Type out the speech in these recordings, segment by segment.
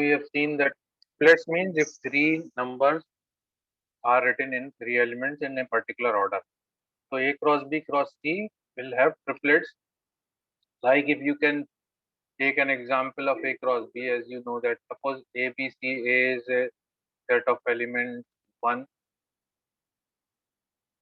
we have seen that triplets means if three numbers are written in three elements in a particular order. So A cross B cross C will have triplets. Like if you can take an example of A cross B, as you know that suppose A, B, C, A is a set of elements 1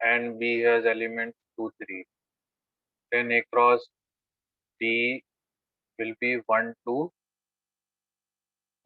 and B has elements 2, 3. Then A cross B will be 1, 2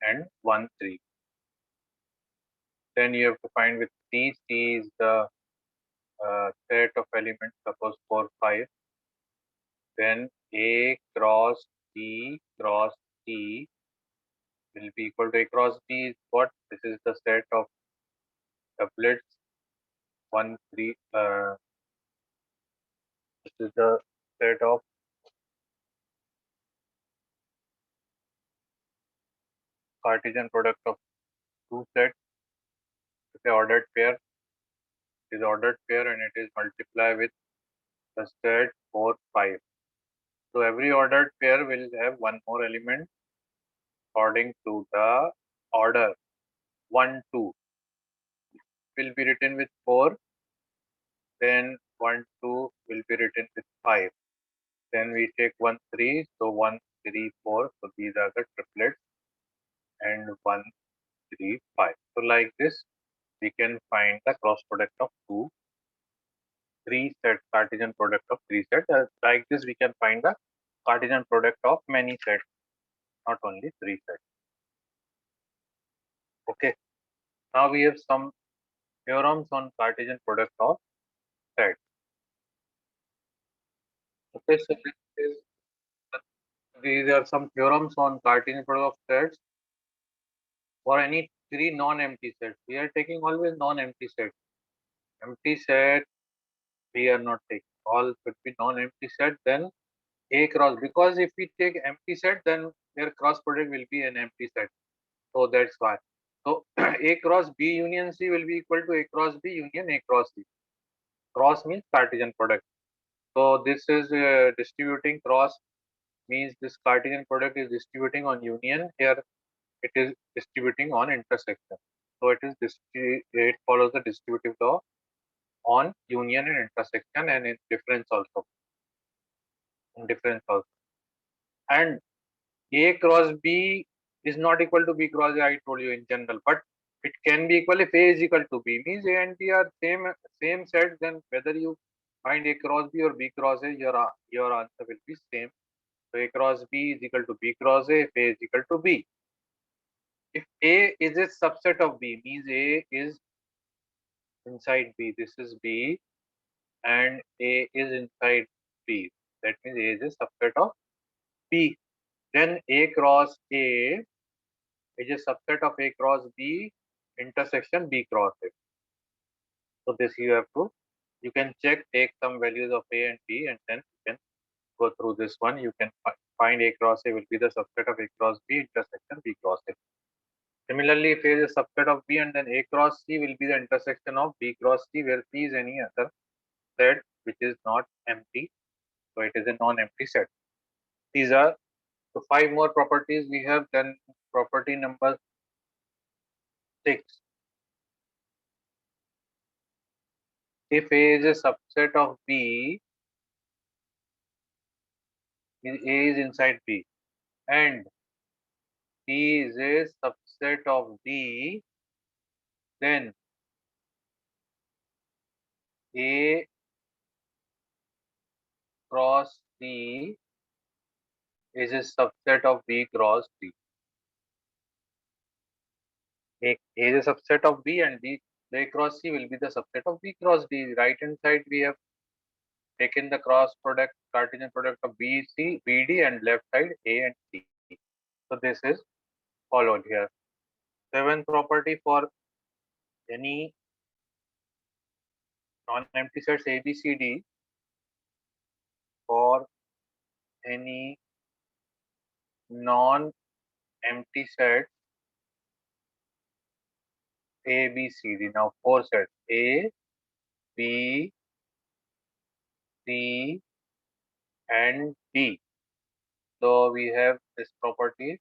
and 1, 3. Then you have to find with C. C is the set of elements, suppose 4, 5. Then A cross B cross C will be equal to A cross B is what? This is the set of doublets 1, 3. This is the set of Cartesian product of two sets. It's an ordered pair. It is ordered pair and it is multiplied with the set 4, 5. So every ordered pair will have one more element according to the order. 1, 2 will be written with 4. Then 1, 2 will be written with 5. Then we take 1, 3. So 1, 3, 4. So these are the triplets. And 1, 3, 5. So like this, we can find the cross product of three sets, Cartesian product of three sets. Like this, we can find the Cartesian product of many sets, not only three sets. Okay. Now we have some theorems on Cartesian product of sets. Okay, so these are some theorems on Cartesian product of sets for any three non-empty sets. We are taking always non-empty sets. Empty set we are not taking. All should be non-empty set. Then A cross, because if we take empty set, then their cross product will be an empty set. So that's why. So A cross B union C will be equal to A cross B union A cross C. Cross means Cartesian product. So this is distributing cross means this Cartesian product is distributing on union. Here it is distributing on intersection. So it follows the distributive law on union and intersection and in difference also. In difference also. And A cross B is not equal to B cross A, I told you in general, but it can be equal if A is equal to B. Means A and B are same set, then whether you find A cross B or B cross A, your answer will be same. So A cross B is equal to B cross A if A is equal to B. If A is a subset of B, means A is inside B. This is B and A is inside B. That means A is a subset of B. Then A cross A is a subset of A cross B intersection B cross A. So this you can check, take some values of A and B and then you can go through this one. You can find A cross A will be the subset of A cross B intersection B cross A. Similarly, if A is a subset of B and then A cross C will be the intersection of B cross C where C is any other set which is not empty. So it is a non-empty set. These are the 5 more properties we have. Then property number 6. If A is a subset of B, A is inside B and B is a subset of D, then A cross C is a subset of B cross D. A is a subset of B and A cross C will be the subset of B cross D. Right hand side we have taken the cross product, Cartesian product of BC, BD and left side A and C. So this is followed here. 7th property for any non-empty sets ABCD, for any non-empty set A, B, C, D. Now 4 sets A, B, C, and D. So we have this property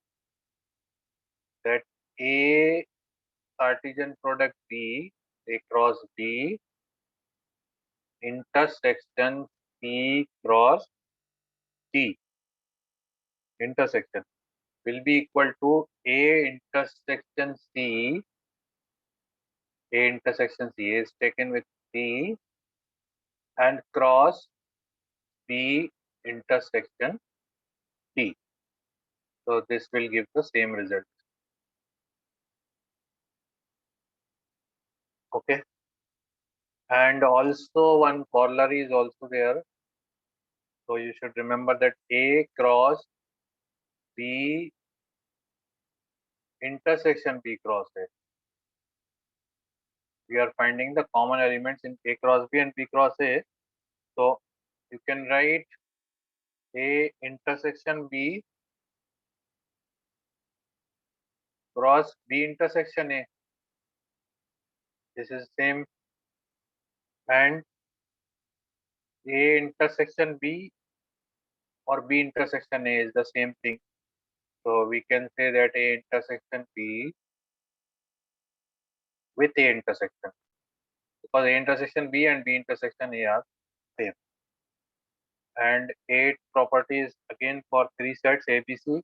that A Cartesian product B, A cross B, intersection C cross D, intersection will be equal to A intersection C. A intersection C is taken with C and cross B intersection D. So this will give the same result. Okay. And also one corollary is also there. So you should remember that A cross B intersection B cross A. We are finding the common elements in A cross B and B cross A. So you can write A intersection B cross B intersection A. This is same, and A intersection B or B intersection A is the same thing. So we can say that A intersection B with A intersection, because A intersection B and B intersection A are same. And A properties again for three sets ABC.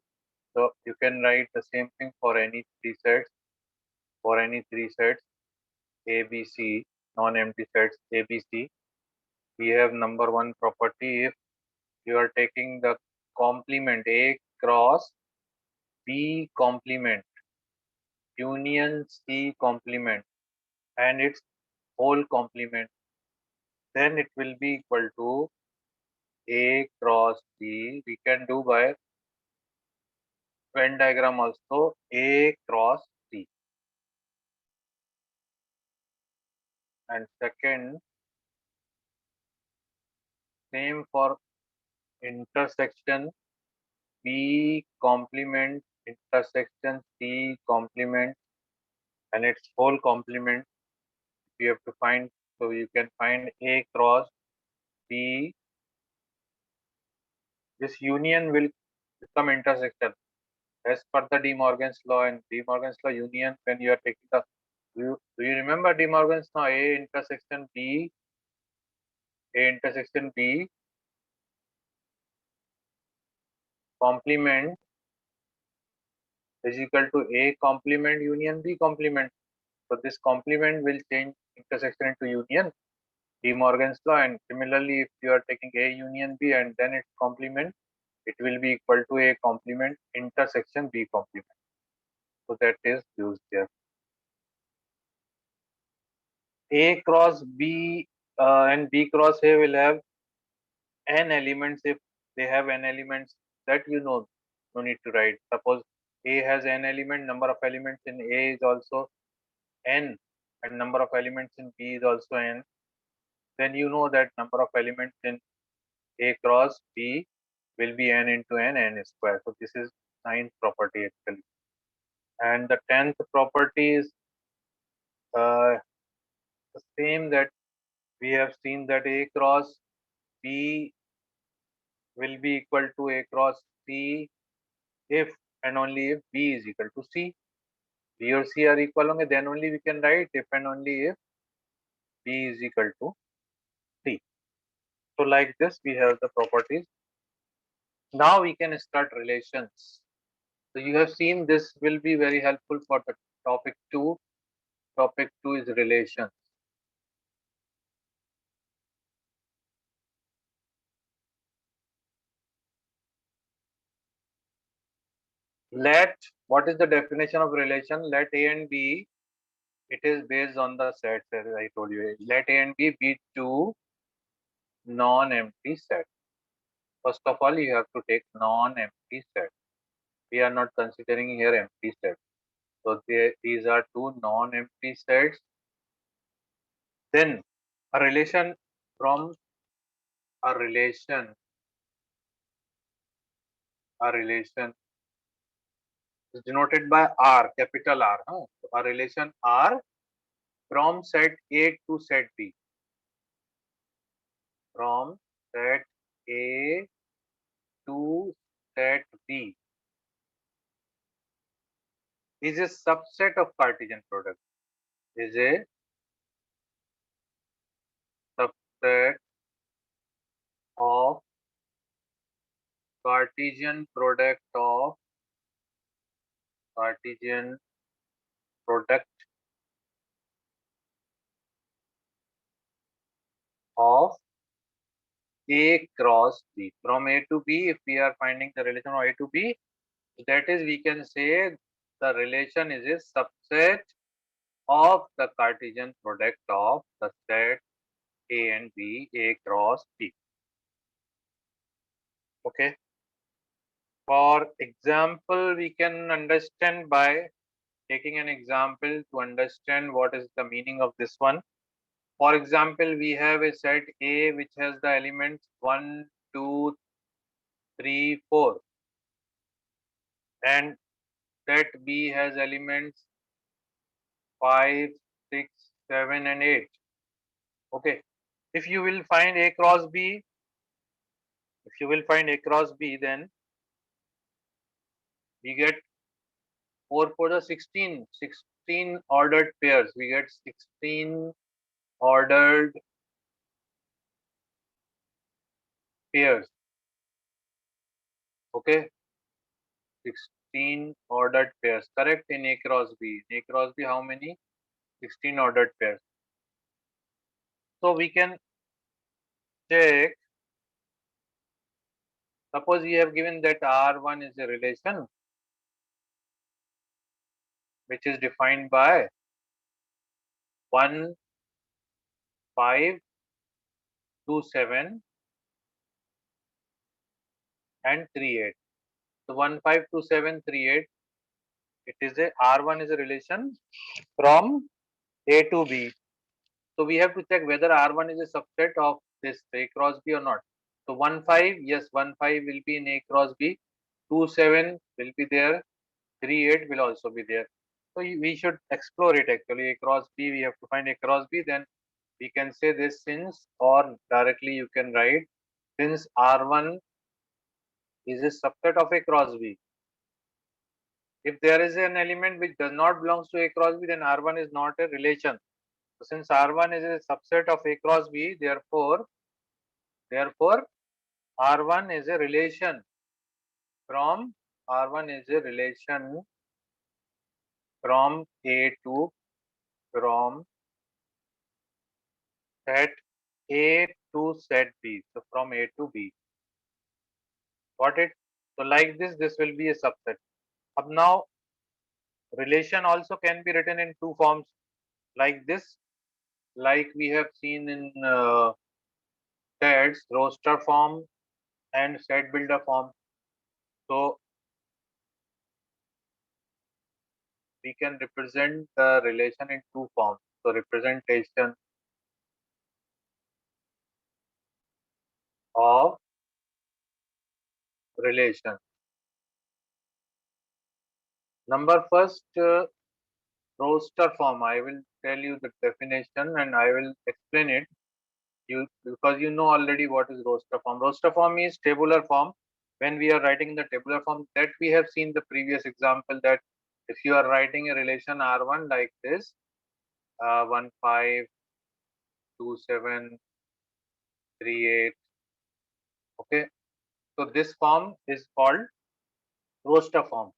So you can write the same thing for any three sets. For any three sets ABC, non-empty sets ABC, we have number one property. If you are taking the complement A cross B complement union C complement and its whole complement, then it will be equal to A cross B. We can do by Venn diagram also, A cross C. And second, same for intersection B complement intersection C complement and its whole complement. You have to find, so you can find A cross B. This union will become intersection as per the De Morgan's law. And De Morgan's law union, when you are taking the, do you remember De Morgan's law? A intersection B, A intersection B complement is equal to A complement union B complement. So this complement will change intersection into union, De Morgan's law. And similarly, if you are taking A union B and then its complement, it will be equal to A complement intersection B complement. So that is used there. A cross B and B cross A will have n elements. If they have n elements, that you know, no need to write. Suppose A has n element, number of elements in A is also n, and number of elements in B is also n. Then you know that number of elements in A cross B will be n into n square. So this is ninth property actually. And the 10th property is the same, that we have seen that A cross B will be equal to A cross C if and only if B is equal to C. B or C are equal only, then only we can write if and only if B is equal to C. So like this we have the properties. Now we can start relations. So you have seen this will be very helpful for the topic 2. Topic 2 is relations. Let, what is the definition of relation? Let A and B, it is based on the sets as I told you. Let A and B be two non-empty sets. First of all, you have to take non-empty sets. We are not considering here empty sets. So these are two non-empty sets. Then a relation from a relation is denoted by R, capital R. Huh? So a relation R from set A to set B. From set A to set B. is a subset of Cartesian product. Is a subset of Cartesian product of Cartesian product of A cross B. From A to B, if we are finding the relation of A to B, that is, we can say the relation is a subset of the Cartesian product of the set A and B, A cross B. Okay. For example, we can understand by taking an example to understand what is the meaning of this one. For example, we have a set A which has the elements 1, 2, 3, 4, and set B has elements 5, 6, 7, and 8. Okay. If you will find A cross B, then we get 4 for the 16 ordered pairs. We get 16 ordered pairs. Okay. 16 ordered pairs. Correct in A cross B. In A cross B, how many? 16 ordered pairs. So we can check. Suppose we have given that R1 is a relation which is defined by 1, 5, 2, 7 and 3, 8. So 1, 5, 2, 7, 3, 8. It is a R1 is a relation from A to B. So we have to check whether R1 is a subset of this A cross B or not. So 1, 5, yes, 1, 5 will be in A cross B. 2, 7 will be there. 3, 8 will also be there. So we should explore it actually. A cross B, we have to find A cross B. Then we can say this since, or directly you can write, since R1 is a subset of A cross B. If there is an element which does not belongs to A cross B, then R1 is not a relation. So since R1 is a subset of A cross B, therefore R1 is a relation from from A to from set A to set B. So from A to B. Got it? So like this will be a subset. Up now, relation also can be written in two forms like this, like we have seen in sets, roster form and set builder form. So we can represent the relation in two forms. So representation of relation. Number first, roster form. I will tell you the definition and I will explain it. You because you know already what is roster form. Roster form is tabular form. When we are writing the tabular form, that we have seen the previous example, that if you are writing a relation R1 like this, 1, 5, 2, 7, 3, 8. Okay. So this form is called roster form.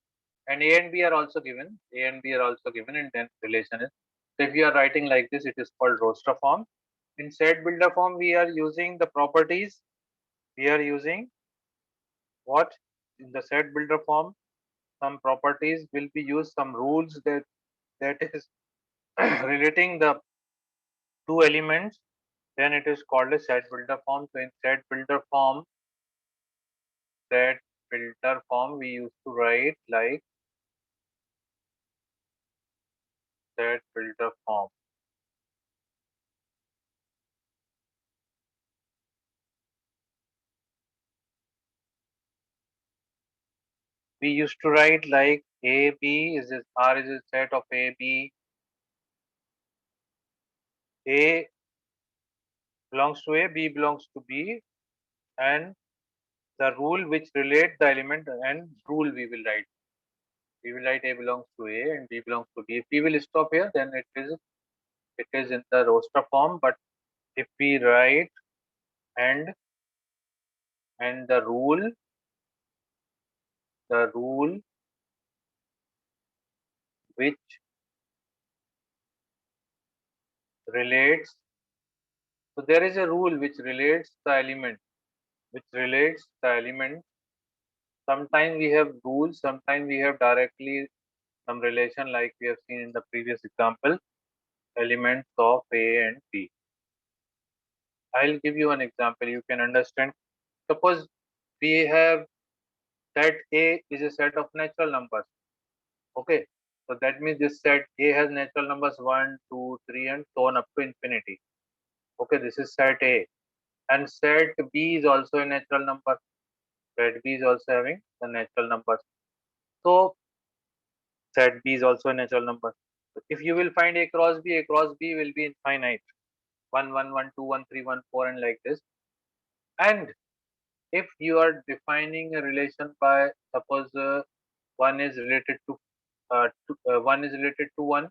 And A and B are also given. A and B are also given, and then relation is. So if you are writing like this, it is called roster form. In set builder form, we are using the properties. We are using what? In the set builder form, some properties will be used, some rules that is relating the two elements. Then it is called a set builder form. So in set builder form, we used to write like set builder form. We used to write like A, B is this R is a set of A, B. A belongs to A, B belongs to B, and the rule which relate the element and rule we will write. We will write A belongs to A and B belongs to B. If we will stop here, then it is in the roster form. But if we write and the rule which relates, so there is a rule which relates the element, sometimes we have rules, sometimes we have directly some relation, like we have seen in the previous example, elements of A and B. I'll give you an example, you can understand. Suppose we have set A is a set of natural numbers. Okay, so that means this set A has natural numbers 1, 2, 3, and so on up to infinity. Okay, this is set A. And set B is also a natural number. Set B is also having the natural numbers. So set B is also a natural number. So if you will find A cross B will be infinite. 1, 1, 1, 2, 1, 3, 1, 4, and like this. And if you are defining a relation by, suppose one is related to 1 is related to 1,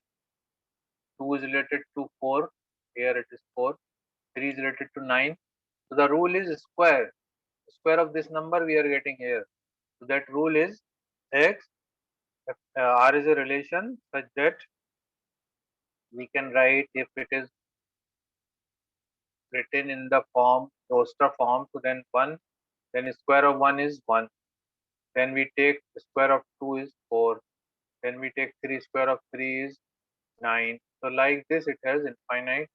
2 is related to 4, here it is 4, 3 is related to 9. So the rule is square of this number we are getting here. So that rule is x, R is a relation such that we can write, if it is written in the form roster form, so then 1, then square of 1 is 1, then we take square of 2 is 4, then we take 3, square of 3 is 9. So like this it has infinite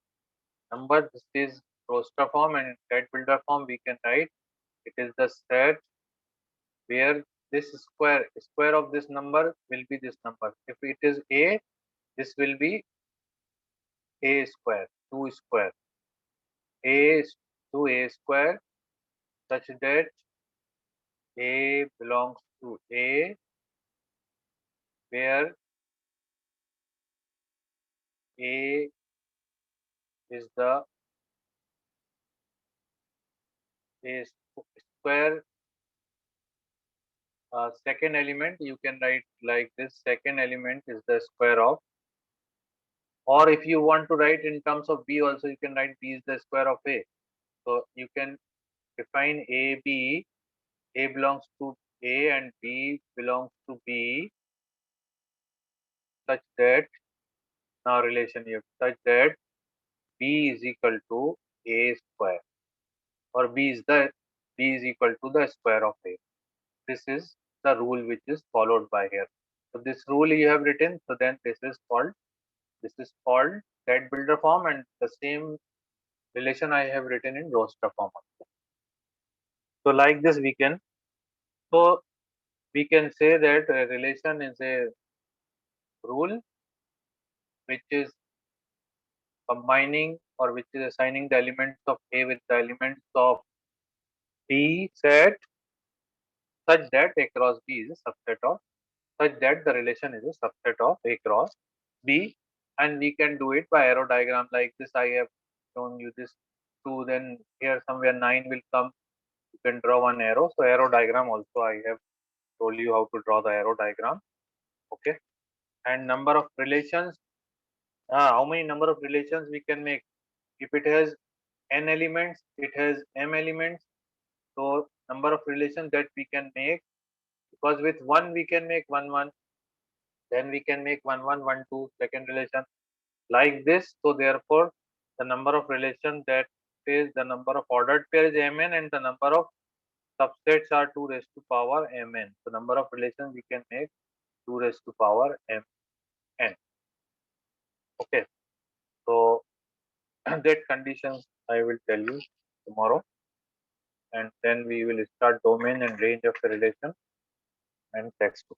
number. This is roster form, and in set builder form we can write it is the set where this square of this number will be this number. If it is A, this will be A square, 2 square. A is to A square such that A belongs to A, where A is the A square. Second element you can write like this, second element is the square of, or if you want to write in terms of B also, you can write B is the square of A. So you can define A belongs to A and B belongs to B, such that, now relation here, such that B is equal to A square, or B is equal to the square of A. This is the rule which is followed by here. So this rule you have written, so then this is called set builder form, and the same relation I have written in roster form also. So like this so we can say that a relation is a rule which is combining, or which is assigning the elements of A with the elements of B set, such that A cross B is a subset of, such that the relation is a subset of A cross B, and we can do it by arrow diagram like this. I have shown you this 2, then here somewhere 9 will come, you can draw one arrow. So arrow diagram also I have told you how to draw the arrow diagram. Okay, and number of relations, how many number of relations we can make? If it has n elements, it has m elements. So number of relations that we can make, because with 1 we can make 1 1, then we can make 1 1 1 2 second relation, like this. So therefore the number of relation, that is the number of ordered pair is mn, and the number of subsets are 2 raised to power mn. So number of relations we can make 2 raised to power mn. Okay, so that conditions I will tell you tomorrow, and then we will start domain and range of the relation and text to